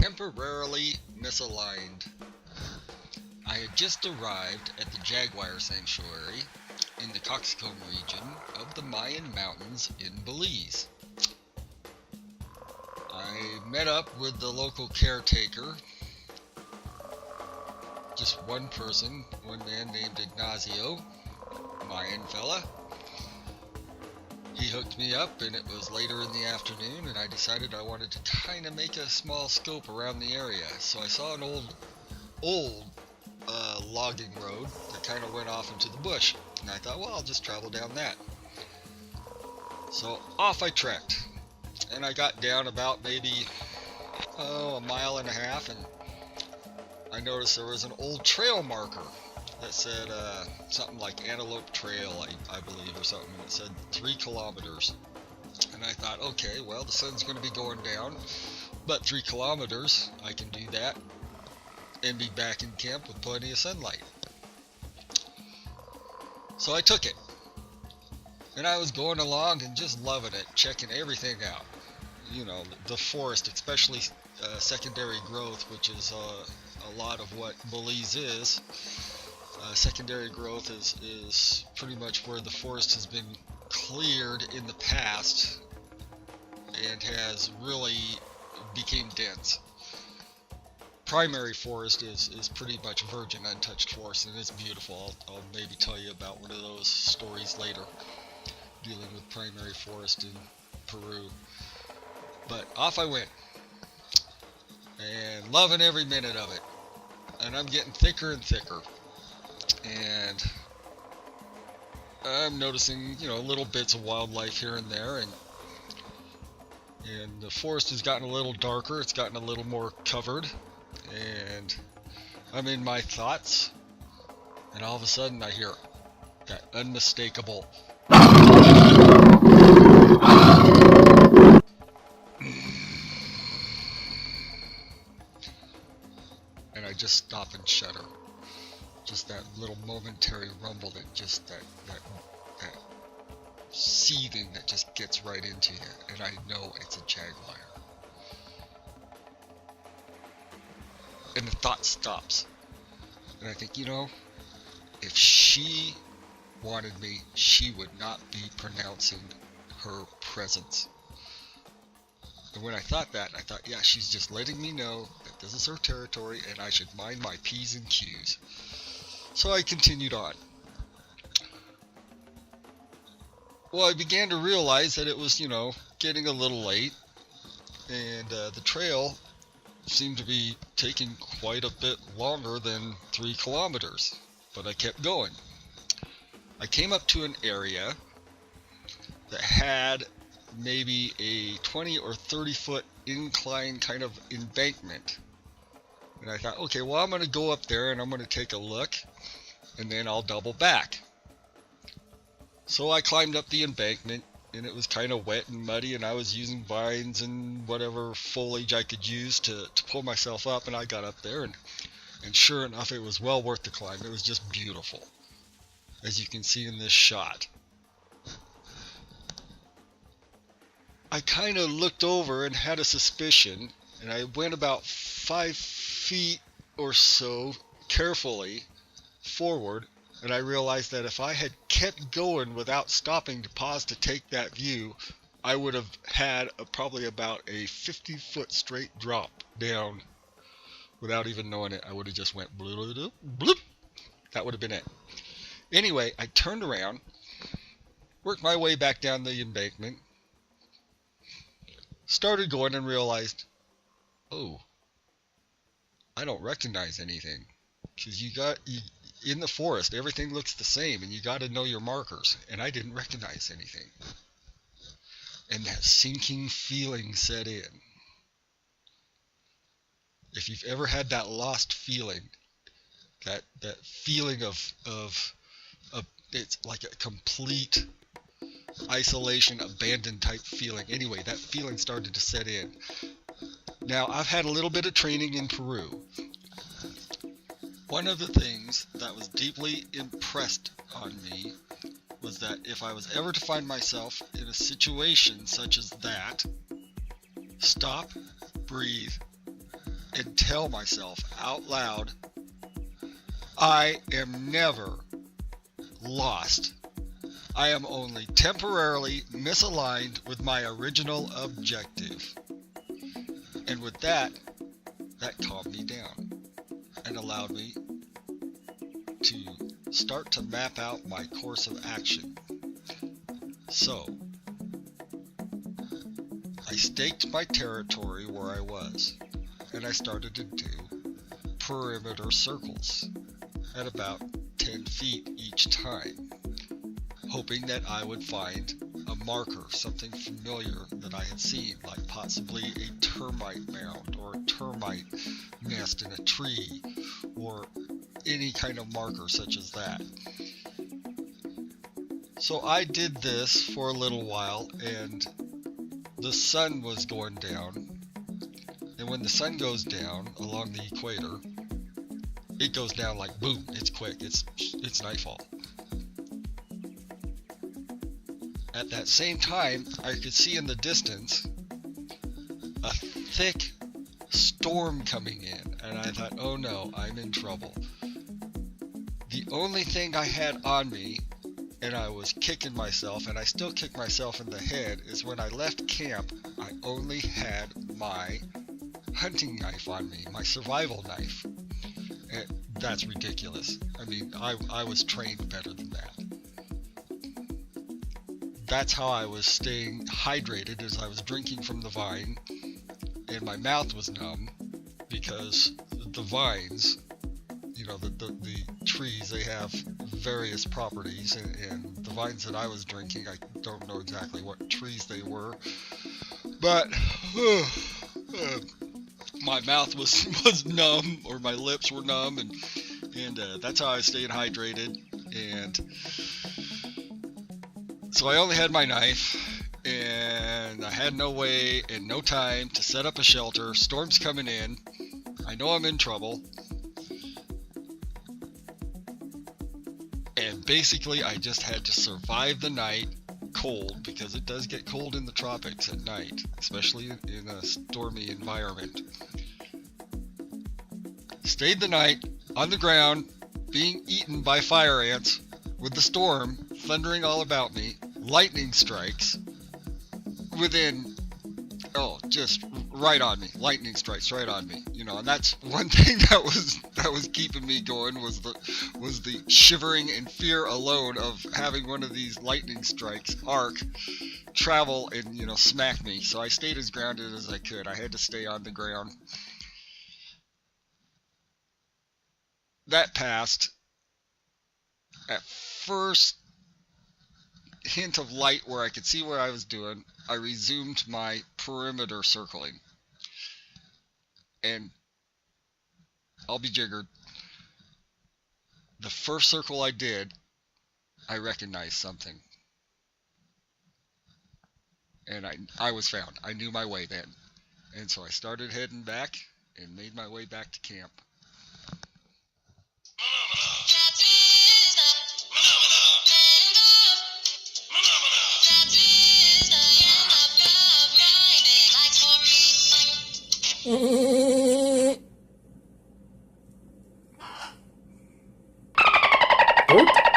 temporarily misaligned. I had just arrived at the Jaguar Sanctuary in the Coxcomb region of the Mayan Mountains in Belize. I met up with the local caretaker, just one person, one man named Ignacio, Mayan fella. He hooked me up, and it was later in the afternoon, and I decided I wanted to kind of make a small scope around the area. So I saw an old logging road that kind of went off into the bush, and I thought, well, I'll just travel down that. So off I trekked, and I got down about maybe a mile and a half, and I noticed there was an old trail marker that said something like Antelope Trail, I believe, or something. It said 3 kilometers. And I thought, okay, well, the sun's going to be going down, but 3 kilometers, I can do that and be back in camp with plenty of sunlight. So I took it. And I was going along and just loving it, checking everything out. You know, the forest, especially secondary growth, which is a lot of what Belize is. Secondary growth is pretty much where the forest has been cleared in the past and has really became dense. Primary forest is pretty much virgin, untouched forest, and it's beautiful. I'll maybe tell you about one of those stories later, dealing with primary forest in Peru. But off I went, and loving every minute of it. And I'm getting thicker and thicker. And I'm noticing, little bits of wildlife here and there, and the forest has gotten a little darker, it's gotten a little more covered, and I'm in my thoughts, and all of a sudden I hear that unmistakable and I just stop and shudder. Just that little momentary rumble, that just that seething that just gets right into you, and I know it's a jaguar. And the thought stops, and I think, if she wanted me, she would not be pronouncing her presence. And when I thought that, I thought, yeah, she's just letting me know that this is her territory, and I should mind my P's and Q's. So I continued on. Well, I began to realize that it was, getting a little late, and the trail seemed to be taking quite a bit longer than 3 kilometers, but I kept going. I came up to an area that had maybe a 20 or 30 foot incline kind of embankment. And I thought, okay, well, I'm going to go up there and I'm going to take a look, and then I'll double back. So I climbed up the embankment, and it was kind of wet and muddy, and I was using vines and whatever foliage I could use to pull myself up, and I got up there, and sure enough, it was well worth the climb. It was just beautiful, as you can see in this shot. I kind of looked over and had a suspicion, and I went about 5 feet or so carefully forward, and I realized that if I had kept going without stopping to pause to take that view, I would have had probably about a 50-foot straight drop down without even knowing it. I would have just went bloop, bloop. That would have been it. Anyway, I turned around, worked my way back down the embankment, started going, and realized, oh, I don't recognize anything. Because in the forest, everything looks the same, and you got to know your markers, and I didn't recognize anything. And that sinking feeling set in. If you've ever had that lost feeling, that feeling of it's like a complete isolation, abandoned type feeling. Anyway, that feeling started to set in. Now, I've had a little bit of training in Peru. One of the things that was deeply impressed on me was that if I was ever to find myself in a situation such as that, stop, breathe, and tell myself out loud, I am never lost. I am only temporarily misaligned with my original objective. And with that calmed me down and allowed me to start to map out my course of action. So, I staked my territory where I was, and I started to do perimeter circles at about 10 feet each time, hoping that I would find a marker, something familiar that I had seen, like possibly a termite mound or a termite nest in a tree, or any kind of marker such as that. So I did this for a little while, and the sun was going down. And when the sun goes down along the equator, it goes down like boom, it's quick, it's nightfall. At that same time, I could see in the distance a thick storm coming in, and I thought, oh no, I'm in trouble. The only thing I had on me, and I was kicking myself, and I still kick myself in the head, is when I left camp, I only had my hunting knife on me, my survival knife. And that's ridiculous. I mean, I was trained better than that. That's how I was staying hydrated, as I was drinking from the vine, and my mouth was numb because the vines, you know, the trees, they have various properties, and the vines that I was drinking, I don't know exactly what trees they were, but my mouth was numb, or my lips were numb, and that's how I stayed hydrated. And so I only had my knife, and I had no way and no time to set up a shelter. Storm's coming in. I know I'm in trouble. And basically I just had to survive the night cold, because it does get cold in the tropics at night, especially in a stormy environment. Stayed the night on the ground, being eaten by fire ants, with the storm thundering all about me, lightning strikes within, just right on me, lightning strikes right on me, you know. And that's one thing that was keeping me going, was the shivering and fear alone of having one of these lightning strikes arc travel and, you know, smack me. So I stayed as grounded as I could. I had to stay on the ground. That passed. At first hint of light where I could see what I was doing, I resumed my perimeter circling. And I'll be jiggered, the first circle I did, I recognized something. And I was found. I knew my way then. And so I started heading back and made my way back to camp. Oop.